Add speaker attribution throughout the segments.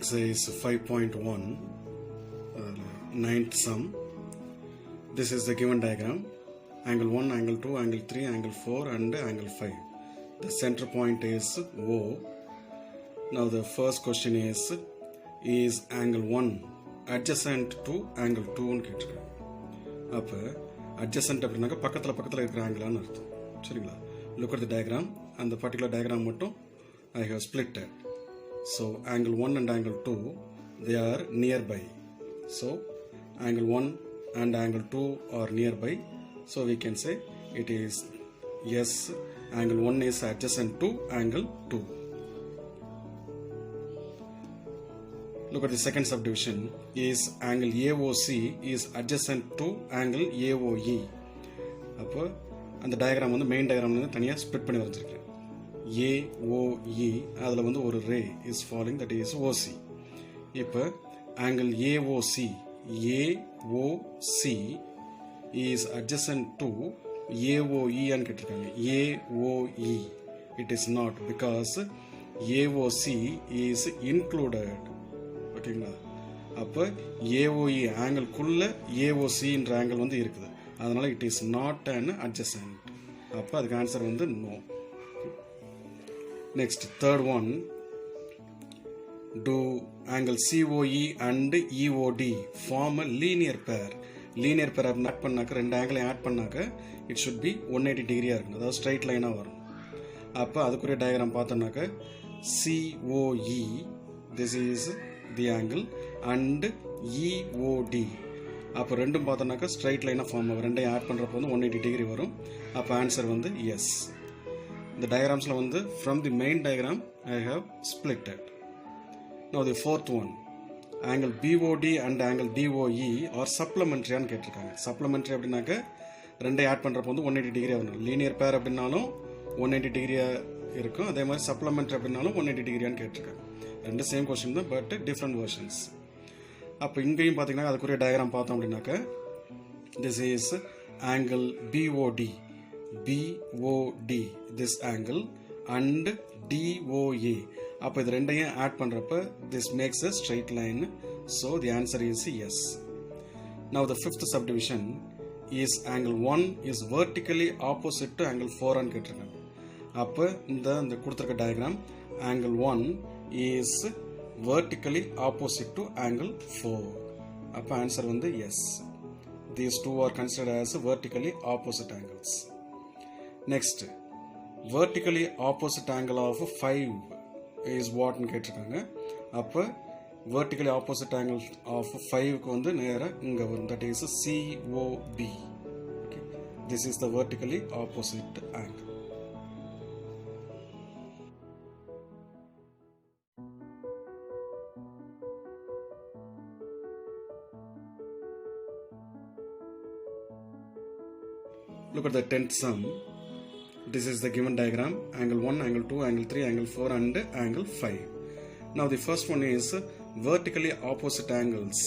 Speaker 1: exercise 5.1 ninth sum. This is the given diagram: angle 1, angle 2, angle 3, angle 4 and angle 5. The center point is O. Now the first question is angle 1 adjacent to angle 2 னு கேட்டிருக்காங்க. அப்போ adjacent அப்படின்னாக்க பக்கத்தில் இருக்கிற ஆங்கிளான்னு அர்த்தம். சரிங்களா? Look at the diagram. அந்த particular diagram மட்டும் I have split it. So angle 1 and angle 2, they are nearby. So angle 1 and angle 2 are nearby. So we can say it is yes, angle 1 is adjacent to angle 2. Look at the second subdivision. Is angle AOC is adjacent to angle AOE. அப்போ அந்த diagram வந்து main diagram வந்து தனியாக split பண்ணி வரைஞ்சிருக்கேன். AOE அதில் வந்து ஒரு ray is following, that is OC. இப்போ angle AOC is adjacent to AOE ன்னு கேட்டிருக்காங்க. AOE it is not, because AOC is included. ஓகேங்களா? அப்போ AOE ஆங்கிள்குள்ள AOCன்ற ஆங்கிள் வந்து இருக்குது, அதனால it is not an adjacent. அப்போ அதுக்கு ஆன்சர் வந்து no. Next third one, do angle COE and EOD form a linear pair. Linear pair அப்படின்னு add பண்ணாக்க, ரெண்டு ஆங்கிளையும் ஆட் பண்ணாக்க இட் ஷுட் பி 180 டிகிரியாக இருக்கணும், அதாவது ஸ்ட்ரைட் லைனாக வரும். அப்போ அதுக்குரிய டயக்ராம் பார்த்தோம்னாக்க COE, this is the angle, and EOD, அப்போ ரெண்டும் பார்த்தோம்னாக்கா ஸ்ட்ரைட் லைனாக ஃபார்ம் ஆகும். ரெண்டையும் ஆட் பண்ணுறப்போ வந்து 180 டிகிரி வரும். அப்போ ஆன்சர் வந்து எஸ். இந்த டயக்ராம்ஸில் வந்து from the main diagram I have split it. Now the fourth one, angle BOD and angle DOE are supplementary ஆன்னு கேட்டிருக்காங்க. சப்ளிமெண்ட்ரி அப்படின்னாக்க ரெண்டையும் ஆட் பண்ணுறப்போ வந்து 180 டிகிரியாக வரும். லீனியர் பேர் அப்படின்னாலும் 180 டிகிரியாக இருக்கும், அதே மாதிரி சப்ளிமெண்ட்ரி அப்படின்னாலும் 180 டிகிரியான்னு கேட்டிருக்காங்க. ரெண்டு சேம் கொஸ்டின் தான், பட் டிஃப்ரெண்ட் வெர்ஷன்ஸ். அப்போ இங்கேயும் பார்த்தீங்கன்னா அதுக்குரிய டயக்ராம் பார்த்தோம் அப்படின்னாக்க this is angle BOD, this angle, and DOA. அப்போ இது ரெண்டையும் ஆட் பண்ணுறப்ப this makes a straight line. So the answer is yes. Now the fifth subdivision is angle 1 is vertically opposite to angle 4 ன்னு கேட்டிருக்காங்க. அப்போ இந்த கொடுத்துருக்க diagram angle 1 is vertically opposite to angle 4. அப்போ ஆன்சர் வந்து yes. These two are considered as vertically opposite angles. Next, vertically opposite angle of 5 is what ன்னு கேட்டிருக்காங்க. அப்போ vertically opposite angle of 5க்கு வந்து நேராக இங்கே வரும், that is COB. Okay. This is the vertically opposite angle. Look at the 10th sum. This is the given diagram: angle 1, angle 2, angle 3, angle 4 and angle 5. Now the first one is vertically opposite angles.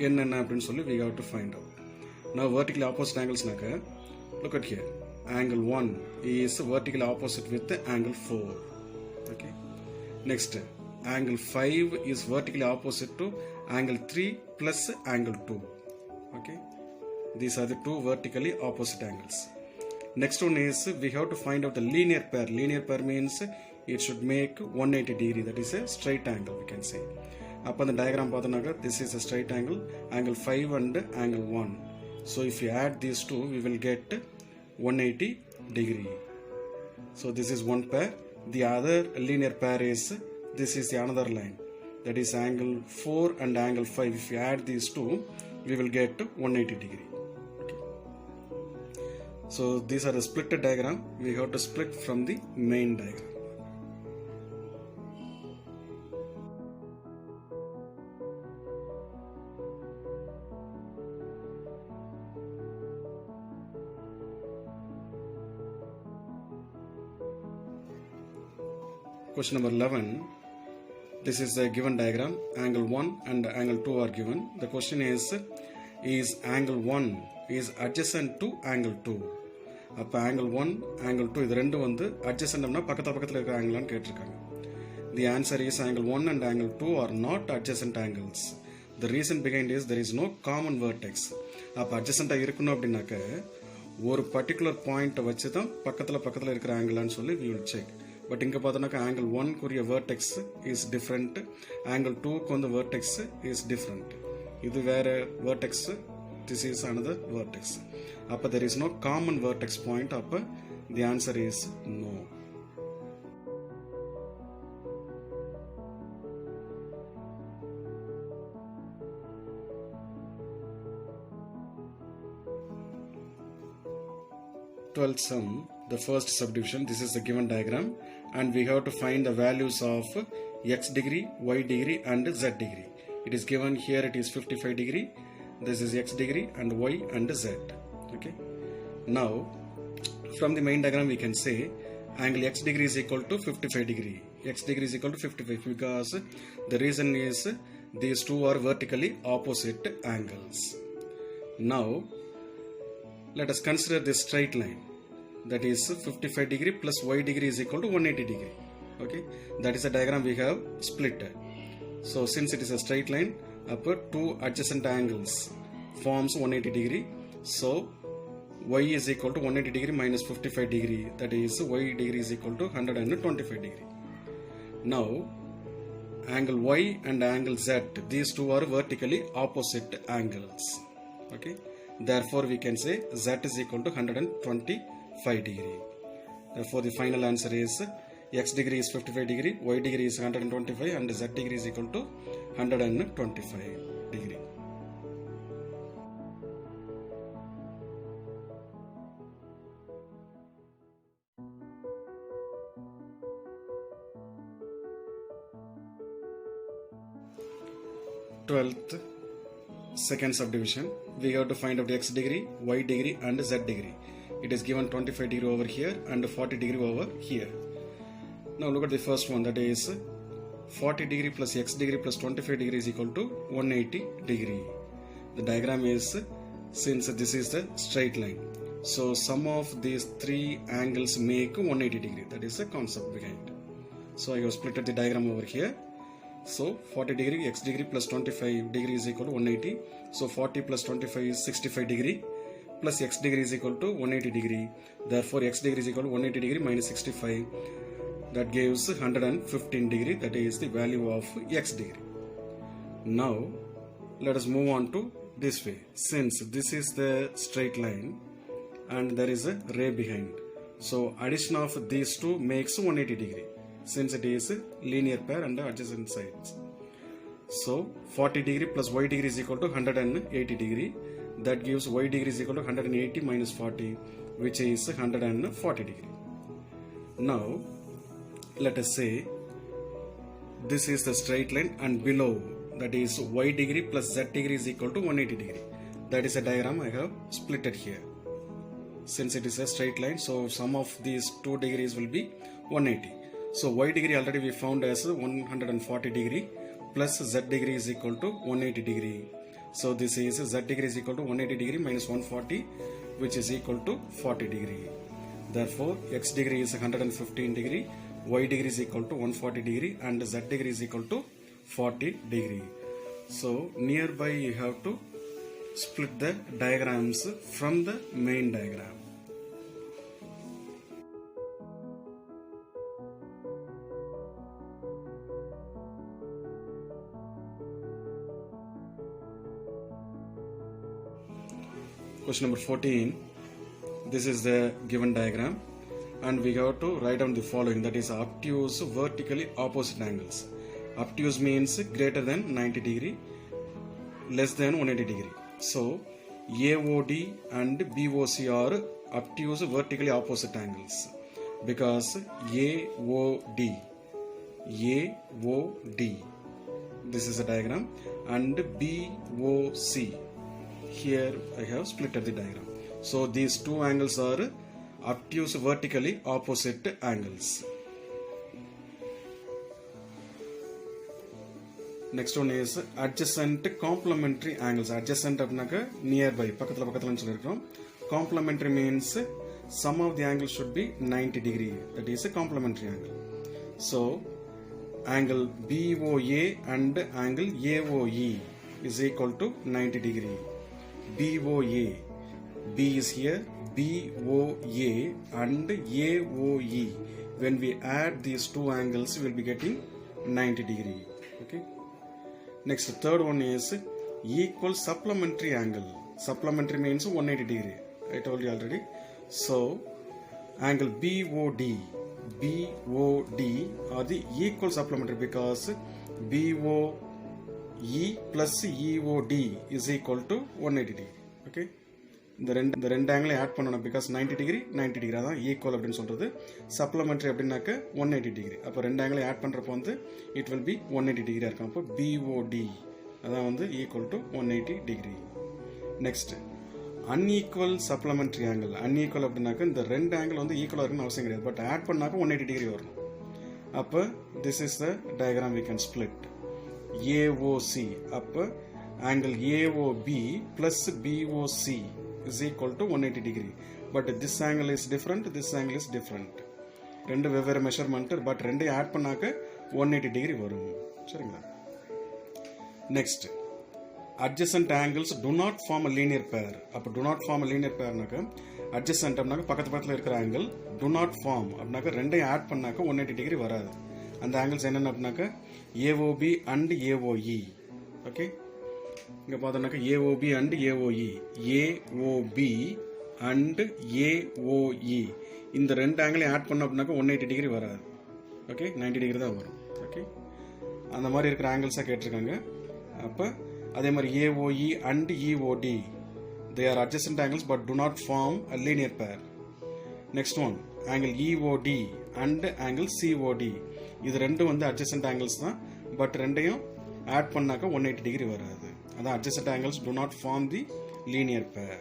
Speaker 1: என்னென்ன அப்படின்னு சொல்லி we have to find out. Now vertically opposite angles நாக்க, look at here. Angle 1 is vertically opposite with angle 4. Okay. Next, angle 5 is vertically opposite to angle 3 plus angle 2. Okay. These are the two vertically opposite angles. Next one is we have to find out the linear pair. Linear pair means it should make 180 degree, that is a straight angle, we can say. Upon the diagram பார்த்தோம்னாக்க this is a straight angle, angle 5 and angle 1. So if you add these two, we will get 180 degree. So this is one pair. The other linear pair is, this is the another line, that is angle 4 and angle 5. If you add these two, we will get 180 degree. So these are the split diagram. We have to split from the main diagram. Question number 11. This is the given diagram. Angle 1 and angle 2 are given. The question is angle 1 is adjacent to angle 2. அப்போ angle 1 angle 2 இது ரெண்டும் வந்து அட்ஜசன்ட்னா பக்கத்தில் இருக்கிற ஆங்கிளான்னு கேட்டிருக்காங்க. the answer is angle 1 and angle 2 are not adjacent angles. The reason behind is there is no common vertex. அப்போ அட்ஜசண்ட்டாக இருக்கணும் அப்படின்னாக்க ஒரு பர்டிகுலர் பாயிண்ட்டை வச்சு தான் பக்கத்தில் இருக்கிற ஆங்கிளான்னு சொல்லி we will check. பட் இங்கே பார்த்தோன்னாக்கா ஆங்கிள் 1க்குரிய வேர்டெக்ஸ் இஸ் டிஃப்ரெண்ட், ஆங்கிள் 2க்கு வந்து வேர்டெக்ஸ் இஸ் டிஃப்ரெண்ட். இது வேற vertex, this is another vertex. அப்போ there is no common vertex point. அப்போ the answer is no. Twelfth sum, the first subdivision. This is the given diagram, and we have to find the values of x degree, y degree, and z degree. It is given here. It is 55 degree. This is x degree and y and z. Okay. Now, from the main diagram, we can say angle x degree is equal to 55 degree. X degree is equal to 55 because the reason is these two are vertically opposite angles. Now, let us consider this straight line. That is 55 degree plus y degree is equal to 180 degree. Okay, that is the diagram we have split. So since it is a straight line, upper two adjacent angles forms 180 degree. So y is equal to 180 degree minus 55 degree. That is y degree is equal to 125 degree. Now angle y and angle z, these two are vertically opposite angles. Okay, therefore we can say z is equal to 125 degree. Therefore the final answer is x degree is 55 degree, y degree is 125, and z degree is equal to 125 degree. Twelfth, second subdivision. We have to find out x degree, y degree, and z degree. It is given 25 degree over here and 40 degree over here. Now look at the first one, that is 40 degree plus x degree plus 25 degree is equal to 180 degree. The diagram is, since this is the straight line, so sum of these three angles make 180 degree. That is the concept behind. So I have split the diagram over here. So 40 degree x degree plus 25 degree is equal to 180. So 40 plus 25 is 65 degree plus x degree is equal to 180 degree. Therefore x degree is equal to 180 degree minus 65. That gives 115 degree. That is the value of x degree. Now let us move on to this way. Since this is the straight line and there is a ray behind, so addition of these two makes 180 degree, since it is a linear pair and adjacent sides. So 40 degree plus y degree is equal to 180 degree. That gives y degree is equal to 180 minus 40, which is 140 degree. Now let us say this is the straight line, and below, that is y degree plus z degree is equal to 180 degree. That is a diagram I have split it here. Since it is a straight line, so sum of these two degrees will be 180. So y degree already we found as 140 degree plus z degree is equal to 180 degree. So this is z degree is equal to 180 degree minus 140, which is equal to 40 degree. Therefore x degree is 115 degree, y degree is equal to 140 degree, and z degree is equal to 40 degree. So nearby you have to split the diagrams from the main diagram. Question number 14. This is the given diagram, and we have to write down the following, that is obtuse vertically opposite angles. Obtuse means greater than 90 degree, less than 180 degree. So AOD and BOC are obtuse vertically opposite angles, because AOD, this is a diagram, and BOC, here I have split the diagram. So these two angles are obtuse vertically opposite angles. Next one is adjacent complementary angles. Adjacent அப்படினாக்க nearby, பக்கத்துல சொல்லிருக்கோம். Complementary means sum of the angles should be 90 degree. That is a complementary angle. So angle BOA and angle AOE is equal to 90 degree. BOA, B is here, BOA and AOE. When we add these two angles, we will be getting 90 degree. Okay. Next, the third one is equal supplementary angle. Supplementary means 180 degree. I told you already. So, angle BOD are the equal supplementary because BOE plus EOD is equal to 180 degree. Okay. இந்த ரெண்டு ஆங்கிளை add பண்ணணும் because 90 degree அதான் equal அப்படின்னு சொல்கிறது. Supplementary அப்படின்னாக்க 180 degree. அப்போ ரெண்டு ஆங்கிளை ஆட் பண்ணுறப்போ வந்து இட் வில் பி 180 டிகிரியாக இருக்கும். அப்போ BOD அதான் வந்து equal to 180 degree. Next unequal supplementary angle. Unequal அப்படின்னாக்க இந்த ரெண்டு ஆங்கிள் வந்து ஈக்குவலாக இருக்குன்னு அவசியம் கிடையாது. பட் ஆட் பண்ணாக்க 180 டிகிரி வரும். அப்போ this is the diagram we can split. AOC அப்போ angle AOB plus BOC is equal to 180 degree. But this angle is different, this angle is different. ரெண்டு வெவ்வேறு மெஷர்மெண்ட், பட் ரெண்டையும் ஆட் பண்ணாக்க 180 degree வரும். சரிங்களா? Next adjacent angles do not form a linear pair. அப்போ do not form a linear pairனாக்க adjacent அப்படின்னாக்க பக்கத்தில் இருக்கிற ஆங்கிள் do not form அப்படின்னாக்க ரெண்டையும் ஆட் பண்ணாக்க 180 டிகிரி வராது. அந்த ஆங்கிள்ஸ் என்னென்ன அப்படின்னாக்க AOB and AOE. ஓகே, இங்கே பார்த்தோம்னாக்க AOB and AOE, AOB and AOE இந்த ரெண்டு ஆங்கிளையும் ஆட் பண்ணோம் அப்படின்னாக்க 180 டிகிரி வராது. ஓகே, 90 டிகிரி தான் வரும். ஓகே, அந்த மாதிரி இருக்கிற ஆங்கிள்ஸாக கேட்டிருக்காங்க. அப்போ அதே மாதிரி AOE and EOD they are adjacent angles but do not form a linear pair. Next one, angle EOD and angle COD இது ரெண்டும் வந்து adjacent angles தான், பட் ரெண்டையும் ஆட் பண்ணாக்க 180 டிகிரி வராது. அதான் adjacent angles do not form the linear pair.